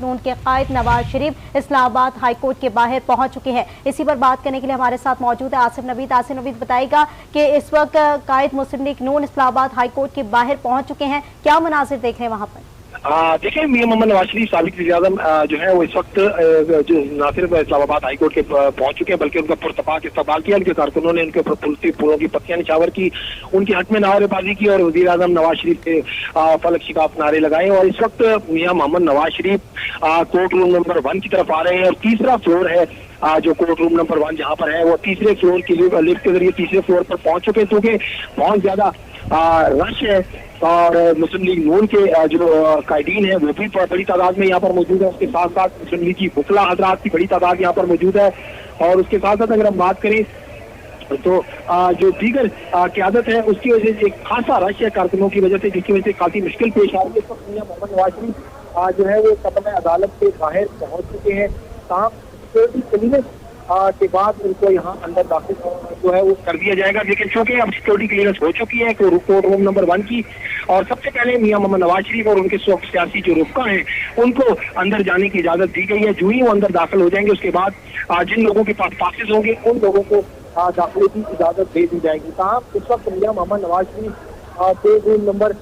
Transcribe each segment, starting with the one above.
नून के कायद नवाज शरीफ इस्लामाबाद हाईकोर्ट के बाहर पहुंच चुके हैं। इसी पर बात करने के लिए हमारे साथ मौजूद है आसिफ नवीद। आसिफ नवीद बताएगा कि इस वक्त कायद मुस्लिम लीग नून इस्लामाबाद हाईकोर्ट के बाहर पहुंच चुके हैं, क्या मुनाजिर देख रहे हैं वहां पर? देखिए, मियां मोहम्मद नवाज शरीफ साबिक वज़ीर-ए-आज़म जो है वो इस वक्त जो न सिर्फ इस्लामाबाद हाईकोर्ट के पहुंच चुके हैं बल्कि उनका पुरतपाक इस्तकबाल किया। उनके कारकुनों ने उनके ऊपर फूलों की पत्तियां निछावर की, उनके हक में नारेबाजी की और वज़ीर-ए-आज़म नवाज शरीफ के फलक शिकाफ नारे लगाए। और इस वक्त मियां Mohammad Nawaz Sharif court room number 1 की तरफ आ रहे हैं और तीसरा फ्लोर है जो कोर्ट रूम नंबर 1 जहां पर है वो तीसरे फ्लोर के लिए लिफ्ट के जरिए तीसरे फ्लोर पर पहुंच चुके हैं, क्योंकि बहुत ज्यादा रश है और मुस्लिम लीग नून के जो कायदीन है वो भी बड़ी तादाद में यहाँ पर मौजूद है। उसके साथ साथ मुस्लिम लीग की वकला हजरात की बड़ी तादाद यहाँ पर मौजूद है। और उसके साथ साथ अगर हम बात करें तो जो दीगर क़यादत है उसकी वजह से एक खासा रश है कारकुनों की वजह से, जिसकी वजह से काफी मुश्किल पेश आ रही है। इस वक्त मियां मोहम्मद नवाज शरीफ जो है वो कदम अदालत के बाहर पहुंच चुके हैं। तमाम सिक्योरिटी क्लीयरेंस के बाद उनको यहाँ अंदर दाखिल जो है वो कर दिया जाएगा, लेकिन चूंकि अब सिक्योरिटी क्लीयरेंस हो चुकी है कोर्ट रूम नंबर 1 की, और सबसे पहले मियां मोहम्मद नवाज शरीफ और उनके सियासी जो रुफ़का हैं उनको अंदर जाने की इजाजत दी गई है। जो ही वो अंदर दाखिल हो जाएंगे उसके बाद जिन लोगों के पास पासेस होंगे उन लोगों को दाखिले की इजाजत दे दी जाएगी। तमाम इस वक्त मियां Mohammad Nawaz Sharif court room number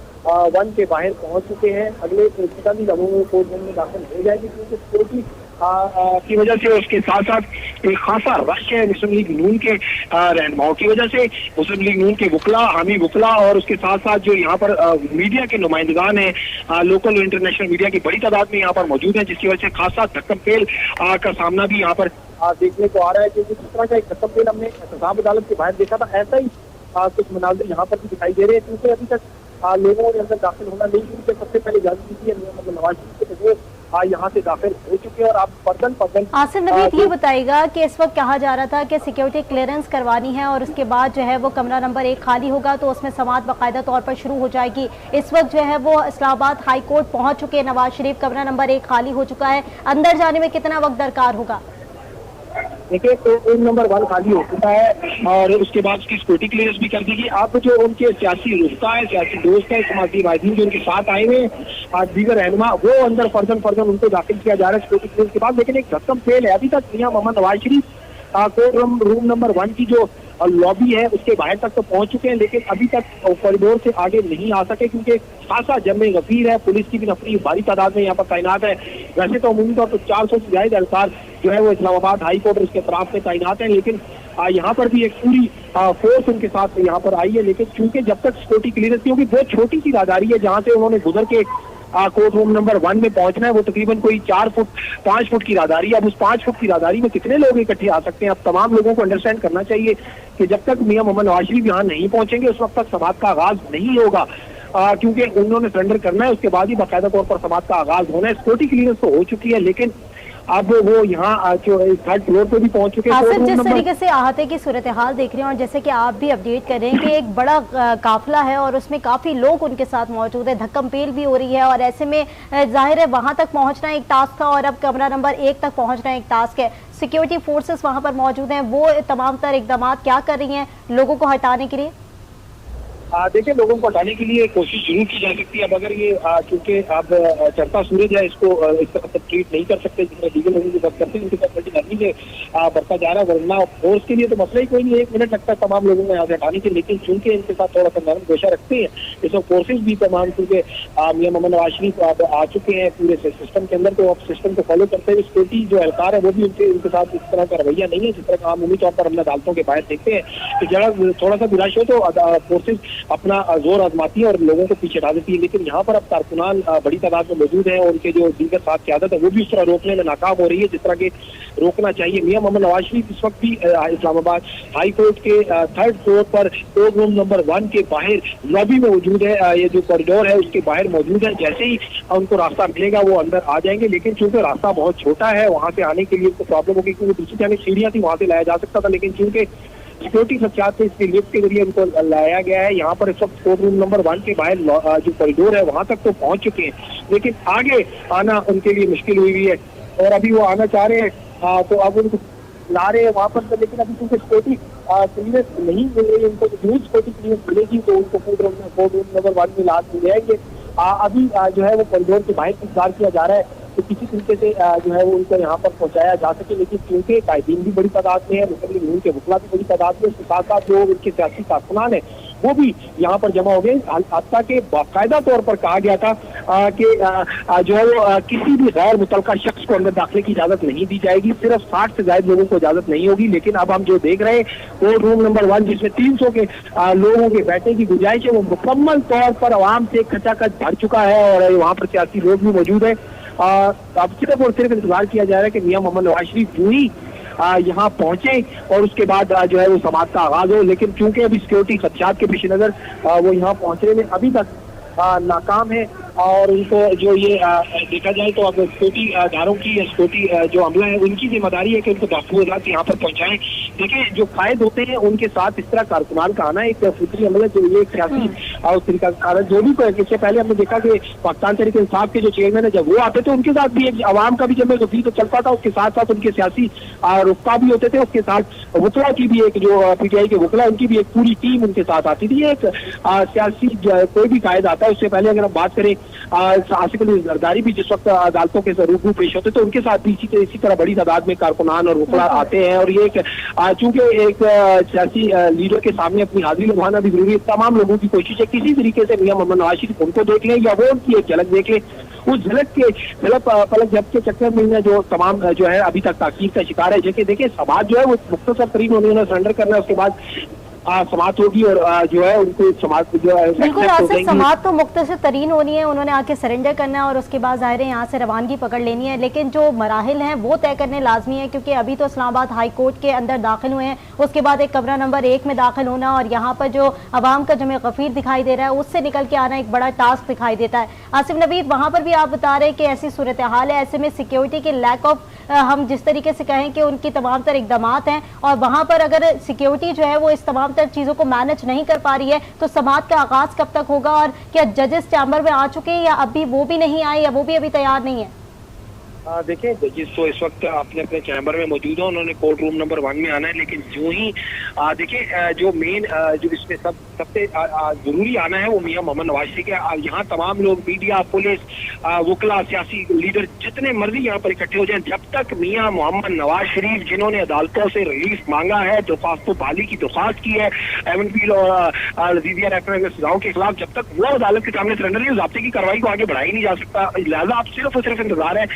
1 के बाहर पहुंच चुके हैं। अगले भी लोगों को कोर्ट रूम में दाखिल हो जाएगी, क्योंकि सिक्योरिटी की वजह से उसके साथ साथ एक खासा रश है मुस्लिम लीग नून के रहनुमाओं की वजह से। मुस्लिम लीग नून के वकला, हामी वकला और उसके साथ साथ जो यहाँ पर मीडिया के नुमाइंदगान हैं, लोकल और इंटरनेशनल मीडिया की बड़ी तादाद में यहाँ पर मौजूद है, जिसकी वजह से खासा धक्कम-पेल का सामना भी यहाँ पर देखने को आ रहा है। क्योंकि जिस तरह का एक धक्कम-पेल हमने एहतसाब अदालत के बाहर देखा था, ऐसा ही कुछ मनाज़िर यहाँ पर भी दिखाई दे रहे हैं, क्योंकि अभी तक लोगों ने अंदर दाखिल होना नहीं, क्योंकि सबसे पहले इजाजत दी थी मतलब नवाज शरीफ के यहाँ से दाखिल हो चुके हैं। और आप फर्दन आसिफ नवीद ये बताएगा कि इस वक्त कहा जा रहा था कि सिक्योरिटी क्लियरेंस करवानी है और उसके बाद जो है वो कमरा नंबर 1 खाली होगा तो उसमें समाअत बाकायदा तौर पर शुरू हो जाएगी। इस वक्त जो है वो इस्लामाबाद हाई कोर्ट पहुंच चुके हैं नवाज शरीफ, कमरा नंबर 1 खाली हो चुका है, अंदर जाने में कितना वक्त दरकार होगा? देखिए, तो रूम नंबर 1 खाली हो चुका है और उसके बाद उसकी सिक्योरिटी क्लियरेंस भी कर दी गई। आप जो उनके सियासी रुफ़का है, सियासी दोस्त है, समाजी वाहिदीन जो उनके साथ आए हुए आज दीगर रहनुमा, वो अंदर फर्जन उनको दाखिल किया जा रहा है सिक्योरिटी क्लियरेंस के बाद। लेकिन एक धक्कम फेल है, अभी तक मियां Mohammad Nawaz Sharif court room number 1 की जो लॉबी है उसके बाहर तक तो पहुंच चुके हैं, लेकिन अभी तक कॉरिडोर से आगे नहीं आ सके, क्योंकि खासा जमे गफीर है। पुलिस की भी नफरी भारी तादाद में यहाँ पर तैनात है। वैसे तो अमूमी तौर पर 400 से ज्यादा एहलकार जो है वो इस्लामाबाद हाई कोर्ट और उसके अतराफ में तैनात है, लेकिन यहाँ पर भी एक पूरी फोर्स उनके साथ यहाँ पर आई है। लेकिन चूंकि जब तक सिक्योरिटी क्लियरेंस, क्योंकि बहुत छोटी सी राहदारी है जहाँ से उन्होंने गुजर के कोर्ट रूम नंबर 1 में पहुंचना है, वो तकरीबन कोई 5 फुट की राहदारी है। अब उस 5 फुट की राहदारी में कितने लोग इकट्ठे आ सकते हैं? अब तमाम लोगों को अंडरस्टैंड करना चाहिए कि जब तक मियां मोहम्मद नवाज शरीफ यहाँ नहीं पहुंचेंगे उस वक्त तक समाअत का आगाज नहीं होगा, क्योंकि उन्होंने सरेंडर करना है, उसके बाद ही बाकायदा तौर पर समाअत का आगाज होना है। सिक्योरिटी क्लियरेंस तो हो चुकी है, लेकिन अब वो यहाँ जो 3rd फ्लोर पे भी पहुंच चुके हैं। जिस तरीके से अहाते की सूरत हाल देख रहे हैं और जैसे कि आप भी अपडेट कर रहे हैं कि एक बड़ा काफिला है और उसमें काफी लोग उनके साथ मौजूद है, धक्कम-पेल भी हो रही है और ऐसे में जाहिर है वहां तक पहुंचना एक टास्क था और अब कमरा नंबर 1 तक पहुंचना एक टास्क है। सिक्योरिटी फोर्सेस वहां पर मौजूद हैं, वो तमाम तर इकदाम क्या कर रही हैं लोगों को हटाने के लिए? देखिए, लोगों को हटाने के लिए कोशिश जरूर की जा सकती है। अब अगर ये क्योंकि अब चढ़ता सूरज है, इसको इस तरह से ट्रीट नहीं कर सकते जिसमें दीगर लोगों की बात करते हैं, उनके साथ बड़ी नरमी से बढ़ता जा रहा है। वरना फोर्स के लिए तो मसला ही कोई नहीं, 1 मिनट लगता है तमाम लोगों को यहाँ से हटाने के, लेकिन चूंकि इनके साथ थोड़ा सा नरम गोशा रखते हैं इसमें फोर्सेज भी तमाम, क्योंकि मियां मोहम्मद नवाज शरीफ आ चुके हैं पूरे सिस्टम के अंदर, तो अब सिस्टम को फॉलो करते हुए सिक्योरिटी जो एहलकार है वो भी उनके साथ इस तरह का रवैया नहीं है जिस तरह का आमूमी तौर पर हमने अदालतों के बाहर देखते हैं कि जरा थोड़ा सा विराश हो तो फोर्सेज अपना जोर आजमाती है और लोगों को पीछे हटा देती है। लेकिन यहाँ पर अब कारकुनान बड़ी तादाद में मौजूद हैं और उनके जो दीगर साथ क़यादत है वो भी उस तरह रोकने में नाकाम हो रही है जिस तरह के रोकना चाहिए। मियां मोहम्मद नवाज शरीफ इस वक्त भी इस्लामाबाद हाई कोर्ट के 3rd फ्लोर पर कोर्ट रूम नंबर 1 के बाहर लॉबी में मौजूद है। ये जो कॉरिडोर है उसके बाहर मौजूद है, जैसे ही उनको रास्ता मिलेगा वो अंदर आ जाएंगे। लेकिन चूंकि रास्ता बहुत छोटा है, वहाँ से आने के लिए उनको प्रॉब्लम होगी, क्योंकि दूसरी जाने सीढ़ियाँ थी वहाँ से लाया जा सकता था, लेकिन चूंकि सिक्योरिटी खदशात से इसके लिफ्ट के जरिए उनको लाया गया है। यहाँ पर इस वक्त कोर्ट रूम नंबर 1 के बाहर जो कॉरिडोर है वहां तक तो पहुंच चुके हैं, लेकिन आगे आना उनके लिए मुश्किल हुई है और अभी वो आना चाह रहे हैं तो अब उनको ला रहे हैं वहां पर। तो लेकिन अभी क्योंकि सिक्योरिटी क्लियरेंस नहीं मिल रही, उनको न्यूज सिक्योरिटी क्लियरेंस मिलेगी तो उनको कोर्ट रूम नंबर 1 में ला दिए जाएंगे। अभी जो है वो कॉरिडोर के बाहर इंतजार किया जा रहा है तो किसी तरीके से जो है वो उनको यहाँ पर पहुंचाया जा सके। लेकिन क्योंकि कायदीन भी बड़ी तादाद में है, मुस्लिम लीग के वकला भी बड़ी तादाद में, उसके साथ साथ जो उनके सियासी कारकुनान है वो भी यहाँ पर जमा हो गए। हत्ता के बाकायदा तौर पर कहा गया था कि जो है वो किसी भी गैर मुतलका शख्स को अंदर दाखिले की इजाजत नहीं दी जाएगी, सिर्फ 60 से ज्यादा लोगों को इजाजत नहीं होगी। लेकिन अब हम जो देख रहे हैं कोर्ट रूम नंबर 1 जिसमें 300 के लोगों के बैठने की गुंजाइश है, वो मुकम्मल तौर पर आवाम से खचाखच भर चुका है और वहाँ पर सियासी लोग भी मौजूद है। अब सिर्फ और सिर्फ इंतजार किया जा रहा है कि मियां मोहम्मद नवाज शरीफ यूं ही यहाँ पहुंचे और उसके बाद जो है वो समाज का आगाज हो। लेकिन चूंकि अभी सिक्योरिटी खदशात के पेश नजर वो यहाँ पहुंचने में अभी तक नाकाम है और उनको जो ये देखा जाए तो अब सिक्योरिटी दारों की या सिक्योरिटी जो अमला है उनकी जिम्मेदारी है कि उनको महफूजात यहाँ पर पहुंचाएं। देखिए जो कायद होते हैं उनके साथ इस तरह कारकुनान का आना एक फिक्री अमल है, जो ये एक सियासी और तरीका कार जो भी इससे पहले हमने देखा कि पाकिस्तान तहरीक इंसाफ के जो चेयरमैन है जब वो आते थे उनके साथ भी एक आवाम का भी जब गफी तो चलता था, उसके साथ साथ उनके सियासी रुख्बा भी होते थे, उसके साथ वकला की भी एक जो PTI के वकला उनकी भी एक पूरी टीम उनके साथ आती थी। एक सियासी कोई भी कायद आता है उससे पहले अगर हम बात करें आसिफ अली जरदारी भी जिस वक्त अदालतों के रूबरू पेश होते तो उनके साथ भी इसी तरह बड़ी तादाद में कारकुनान और वकला आते हैं। और ये चूंकि एक सियासी लीडर के सामने अपनी हाजिरी लगवाना भी जरूरी है, तमाम लोगों की कोशिश है किसी तरीके से मियां मोहम्मद नवाज शरीफ उनको देख लें या वो उनकी एक झलक देख लें। उस झलक के पलक झप के चक्कर में जो तमाम जो है अभी तक ताकीद का शिकार है। जैसे देखिए समाज जो है वो मुख्तसर तरीन उन्होंने सरेंडर करना है, उसके बाद समाज होगी और जो है उनको समाज जो है बिल्कुल आसिफ समाज तो मुख्तसर तरीन होनी है, उन्होंने आके सरेंडर करना है और उसके बाद ज़ाहिर है यहाँ से रवानगी पकड़ लेनी है। लेकिन जो मराहिल हैं वो तय करने लाजमी है क्योंकि अभी तो इस्लामाबाद हाई कोर्ट के अंदर दाखिल हुए हैं, उसके बाद एक कमरा नंबर 1 में दाखिल होना और यहाँ पर जो अवाम का जमे गफीर दिखाई दे रहा है उससे निकल के आना एक बड़ा टास्क दिखाई देता है। आसिफ नवीद वहाँ पर भी आप बता रहे हैं कि ऐसी सूरत हाल है, ऐसे में सिक्योरिटी के लैक ऑफ हम जिस तरीके से कहें कि उनकी तमाम तर इकदामात हैं और वहाँ पर अगर सिक्योरिटी जो है वो इस तमाम तर चीज़ों को मैनेज नहीं कर पा रही है तो समाज का आगाज कब तक होगा? और क्या जजेस चैम्बर में आ चुके हैं या अभी वो भी नहीं आए या वो भी अभी तैयार नहीं है? देखिए जजिस तो इस वक्त अपने अपने चैम्बर में मौजूद है, उन्होंने कोर्ट रूम नंबर 1 में आना है। लेकिन जो ही देखिए जो मेन जो इसमें सबसे जरूरी आना है वो मियां मोहम्मद नवाज शरीफ के। यहाँ तमाम लोग मीडिया, पुलिस, वकला, सियासी लीडर जितने मर्जी यहाँ पर इकट्ठे हो जाएं, जब तक मियां मोहम्मद नवाज शरीफ जिन्होंने अदालतों से रिलीफ मांगा है, दरख्वास्त बहाली की दरख्वास्त की है एमएनपी और लजीजिया रेफरेंस सजाओं के खिलाफ, जब तक वो अदालत के सामने सरेंडर नहीं, ज़ाब्ते की कार्रवाई को आगे बढ़ाई नहीं जा सकता। लिहाजा आप सिर्फ और सिर्फ इंतजार है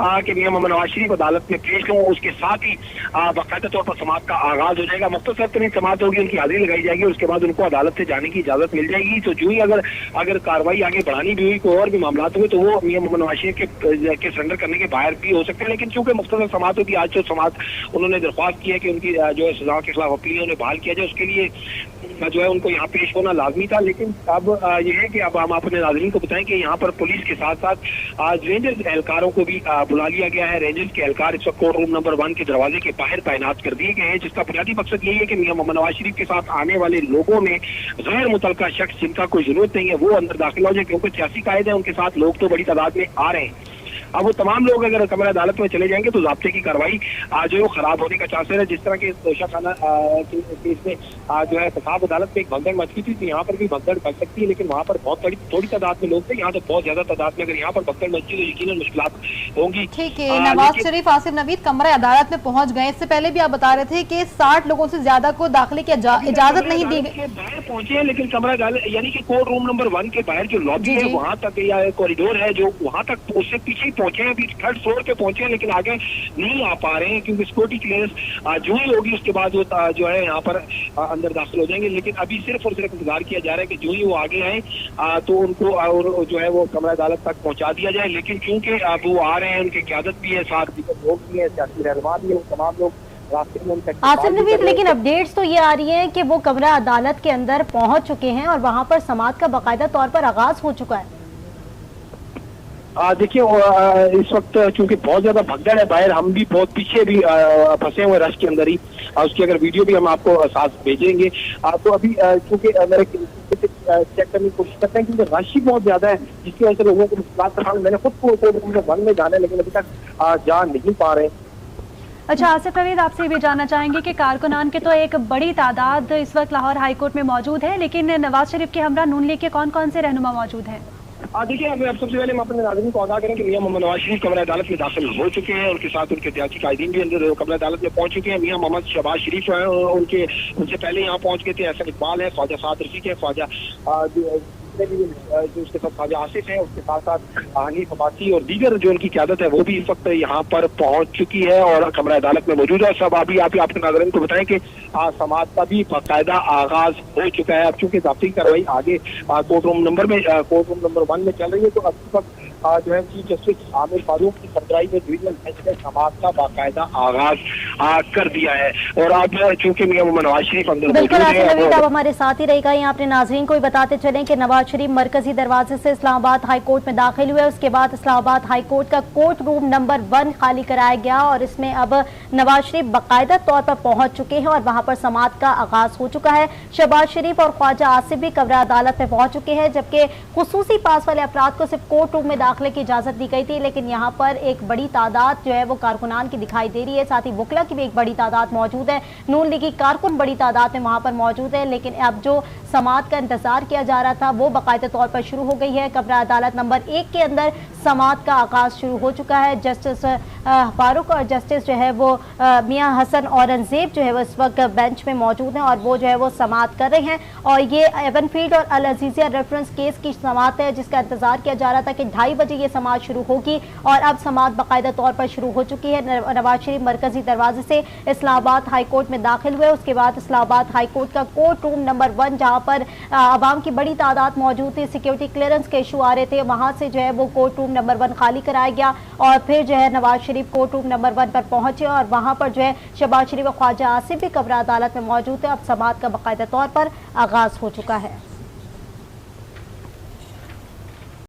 कि मियां मोहम्मद नवाज शरीफ अदालत में पेश हों, उसके साथ ही बाकायदा तौर पर समाज का आगाज हो जाएगा, मुख्तसर तरीन समाज होगी, उनकी हाजिरी लगाई जाएगी, उसके बाद उनको अदालत से जाने की इजाजत मिल जाएगी। तो जो ही अगर कार्रवाई आगे बढ़ानी भी हुई, कोई और भी मामला हुए तो वो मियां मोहम्मद नवाज शरीफ के सरेंडर करने के बाहर भी हो सकते हैं। लेकिन चूंकि मुख्तसर समाज होगी, आज जो समाज उन्होंने दरख्वास्त की है कि उनकी जो है सजा के खिलाफ अपील उन्हें बहाल किया जाए, उसके लिए जो है उनको यहाँ पेश होना लाजमी था। लेकिन अब यह है कि अब हम अपने नाज़रीन को बताएं कि यहाँ पर पुलिस के साथ साथ आज रेंजर्स एहलकारों को भी बुला लिया गया है। रेंजर्स के एहलकार इस वक्त कोर्ट रूम नंबर 1 के दरवाजे के बाहर तैनात कर दिए गए हैं, जिसका बुनियादी मकसद यही है कि मियां मोहम्मद नवाज शरीफ के साथ आने वाले लोगों में गैर मुतलका शख्स जिनका कोई जरूरत नहीं है वो अंदर दाखिल हो जाए, क्योंकि सियासी कायदे उनके साथ लोग तो बड़ी तादाद में आ रहे हैं। अब वो तमाम लोग अगर कमरा अदालत में चले जाएंगे तो ज़ाब्ते की कार्रवाई जो है वो खराब होने का चांस है। जिस तरह के तोशा खाना केस में जो है फसाद अदालत में एक भगदड़ मच गई थी, तो यहाँ पर भी भगदड़ मच सकती है। लेकिन वहाँ पर बहुत थोड़ी तादाद में लोग थे, यहाँ तो बहुत ज्यादा तादाद में अगर यहाँ पर भगदड़ मची तो यकीनन मुश्किलात होंगी। ठीक है, नवाज शरीफ आसिफ नवीद कमरा अदालत में पहुंच गए। इससे पहले भी आप बता रहे थे कि 60 लोगों से ज्यादा को दाखिले की इजाजत नहीं दी गई। बाहर पहुंचे हैं, लेकिन कमरा अदालत यानी कि कोर्ट रूम नंबर 1 के बाहर जो लॉबी है वहाँ तक या कॉरिडोर है जो वहाँ तक उससे पीछे ही पहुंचे हैं, अभी 3rd फ्लोर पे पहुंचे हैं, लेकिन आगे नहीं आ पा रहे हैं क्योंकि सिक्योरिटी क्लियरेंस जो ही होगी उसके बाद वो जो है यहाँ पर अंदर दाखिल हो जाएंगे। लेकिन अभी सिर्फ और सिर्फ इंतजार किया जा रहा है कि जो ही वो आगे आए तो उनको और जो है वो कमरा अदालत तक पहुंचा दिया जाए। लेकिन क्योंकि अब वो आ रहे हैं, उनकी क़यादत भी है, साथ दीगर लोग भी हैं, सियासी रहनुमा भी है, वो तमाम लोग रास्ते में आसिफ नवीद। लेकिन अपडेट्स तो ये आ रही है कि वो कमरा अदालत के अंदर पहुंच चुके हैं और वहां पर समाज का बाकायदा तौर पर आगाज हो चुका है। देखिए इस वक्त चूंकि बहुत ज्यादा भगदड़ है बाहर, हम भी बहुत पीछे भी फंसे हुए रश के अंदर ही, उसकी अगर वीडियो भी हम आपको साथ भेजेंगे। तो अभी चूंकि मेरे चेक करने की कोशिश करते हैं क्योंकि रश ही बहुत ज्यादा है, जिसकी वजह से लोगों को मुश्किल। मैंने खुद को वन में जाना है लेकिन अभी तक जा नहीं पा रहे। अच्छा आसिफ नवीद, आपसे ये भी जानना चाहेंगे कि कारकुनान के तो एक बड़ी तादाद इस वक्त लाहौर हाईकोर्ट में मौजूद है, लेकिन नवाज शरीफ के हमरा नून लीग के कौन कौन से रहनुमा मौजूद हैं? देखिए, अब सबसे पहले हम अपने नाज़रीन को आगाह करें कि मियां मोहम्मद नवाज शरीफ कमरा अदालत में दाखिल हो चुके हैं। उनके साथ उनके सियासी कायदीन भी अंदर कमरा अदालत में पहुंच चुके हैं। मियां मोहम्मद शहबाज शरीफ जो है उनसे पहले यहाँ पहुंच गए थे। एहसन इकबाल है, ख्वाजा साद रफीक है, ख्वाजा जो उसके साथ ख्वाजा आसिफ है, उसके साथ साथ हनीफ अब्बासी और दीगर जो उनकी क़यादत है वो भी इस वक्त यहाँ पर पहुंच चुकी है और कमरा अदालत में मौजूद है। सब अभी आप आपके नाज़रीन को बताएं कि समाअत का भी बाकायदा आगाज हो चुका है। अब चूंकि ज़ब्ती कार्रवाई आगे कोर्ट रूम नंबर 1 में चल रही है, तो अब इस वक्त जो है चीफ जस्टिस आमिर फारूक की सरबराही में डिवीजनल बेंच ने समाअत का बाकायदा आगाज कर दिया है। और अब चूंकि मियां मोहम्मद नवाज शरीफ अंदर बिल्कुल नवीद, आप हमारे साथ ही रहेगा। यहाँ अपने नाजरीन को भी बताते चलें कि नवाज शरीफ मरकजी दरवाजे से इस्लामाबाद हाई कोर्ट में दाखिल हुए। उसके बाद इस्लामाबाद हाई कोर्ट का कोर्ट रूम नंबर 1 खाली कराया गया और इसमें अब नवाज शरीफ बाकायदा तौर पर पहुंच चुके हैं और वहां पर समाअत का आगाज हो चुका है। शहबाज शरीफ और ख्वाजा आसिफ भी कमरा अदालत में पहुंच चुके हैं, जबकि खुसूसी पास वाले अफराद को सिर्फ कोर्ट रूम में दाखिले की इजाजत दी गई थी, लेकिन यहाँ पर एक बड़ी तादाद जो है वो कारकुनान की दिखाई दे रही है। साथ ही वकला की भी एक बड़ी तादाद मौजूद है। नून लीगी कारकुन बड़ी तादाद में वहां पर मौजूद है, लेकिन अब जो समाअत का इंतजार किया जा रहा था वो बाकायदा तौर पर शुरू हो गई है। कमरा अदालत नंबर 1 के अंदर समाअत का आगाज शुरू हो चुका है। जस्टिस फारूक और जस्टिस जो है वो मियां हसन औरंगजेब जो है वो इस वक्त बेंच में मौजूद हैं और वो जो है वो समाअत कर रहे हैं। और ये एवनफील्ड और अल अजीजिया रेफरेंस केस की समाअत है, जिसका इंतजार किया जा रहा था कि 2:30 बजे ये समाअत शुरू होगी और अब समाअत बाकायदा तौर पर शुरू हो चुकी है। नवाज शरीफ मरकजी दरवाजे से इस्लामाबाद हाई कोर्ट में दाखिल हुए। उसके बाद इस्लामाबाद हाई कोर्ट का कोर्ट रूम नंबर 1, जहां पर आवाम की बड़ी तादाद मौजूद थी, सिक्योरिटी क्लियरेंस के इशू आ रहे थे, वहां से जो है वो कोर्ट रूम नंबर 1 खाली कराया गया और फिर जो है Nawaz Sharif court room number 1 पर पहुंचे और वहां पर जो है शहबाज शरीफ और ख्वाजा आसिफ भी कमरा अदालत में मौजूद है। अब समाअत का बाकायदा तौर पर आगाज हो चुका है।